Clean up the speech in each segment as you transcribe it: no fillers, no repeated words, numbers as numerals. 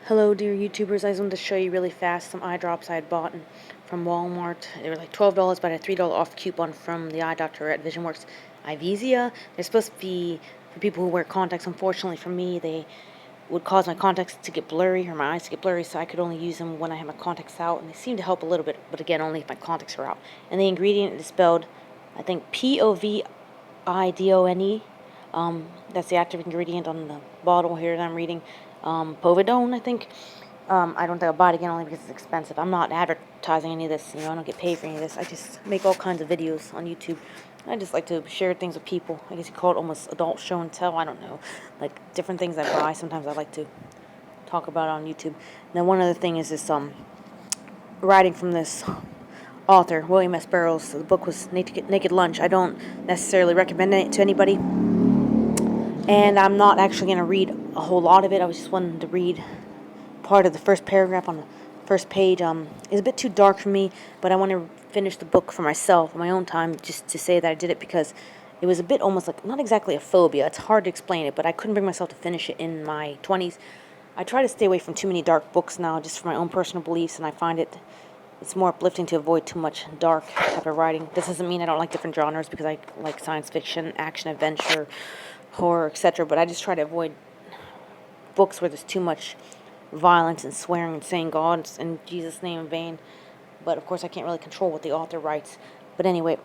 Hello, dear YouTubers. I just wanted to show you really fast some eye drops I had bought from Walmart. They were like $12, but I had a $3 off coupon from the eye doctor at VisionWorks. Ivizia. They're supposed to be for people who wear contacts. Unfortunately for me, they would cause my contacts to get blurry or my eyes to get blurry, so I could only use them when I had my contacts out, and they seem to help a little bit, but again, only if my contacts are out. And the ingredient is spelled, I think, Povidone. That's the active ingredient on the bottle here that I'm reading. Povidone, I think. I don't think I'll buy it again only because it's expensive. I'm not advertising any of this, I don't get paid for any of this. I just make all kinds of videos on YouTube. I just like to share things with people. I guess you call it almost adult show and tell. I don't know. Like different things I buy. Sometimes I like to talk about it on YouTube. Now, one other thing is this writing from this author, William S. Burroughs. The book was Naked Lunch. I don't necessarily recommend it to anybody. And I'm not actually going to read a whole lot of it. I was just wanting to read part of the first paragraph on the first page. It's a bit too dark for me, but I want to finish the book for myself on my own time, just to say that I did it because it was a bit almost like, not exactly a phobia. It's hard to explain it, but I couldn't bring myself to finish it in my 20s. I try to stay away from too many dark books now, just for my own personal beliefs, and I find it's more uplifting to avoid too much dark type of writing. This doesn't mean I don't like different genres, because I like science fiction, action, adventure, horror, etc., but I just try to avoid books where there's too much violence and swearing and saying God in Jesus' name in vain. But of course I can't really control what the author writes. But anyway,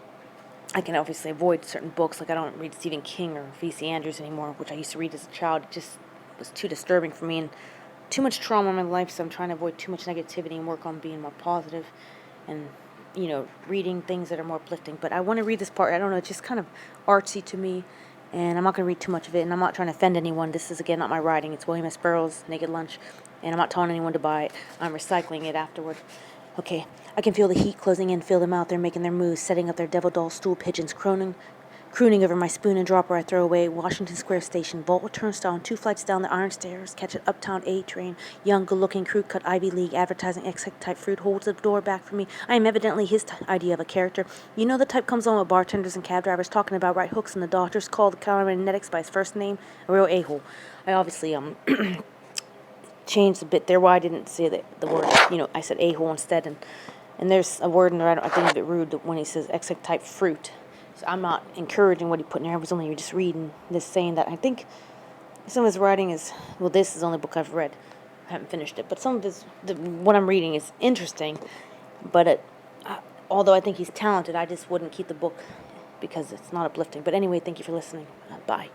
I can obviously avoid certain books. Like I don't read Stephen King or V.C. Andrews anymore, which I used to read as a child. It just was too disturbing for me and too much trauma in my life, so I'm trying to avoid too much negativity and work on being more positive and, reading things that are more uplifting. But I want to read this part. I don't know, it's just kind of artsy to me, and I'm not going to read too much of it, and I'm not trying to offend anyone. This is, again, not my writing. It's William S. Burroughs' Naked Lunch, and I'm not telling anyone to buy it. I'm recycling it afterward. Okay, I can feel the heat closing in, feel them out there making their moves, setting up their devil doll stool pigeons, crooning over my spoon and dropper I throw away. Washington Square Station, vault turnstile, 2 flights down the iron stairs, catch an uptown A train. Young, good-looking, crew-cut Ivy League advertising exec-type fruit holds the door back for me. I am evidently his idea of a character. You know the type comes on with bartenders and cab drivers talking about right hooks and the doctors call the chiropractic by his first name, a real a-hole. I obviously changed a bit there. Why I didn't say the word, I said a-hole instead, and there's a word in there, I think it's a bit rude when he says exec-type fruit. So I'm not encouraging what he put in there. I was only just reading this, saying that I think some of his writing is, well, this is the only book I've read. I haven't finished it, but some of what I'm reading is interesting, but although I think he's talented, I just wouldn't keep the book because it's not uplifting. But anyway, thank you for listening. Bye.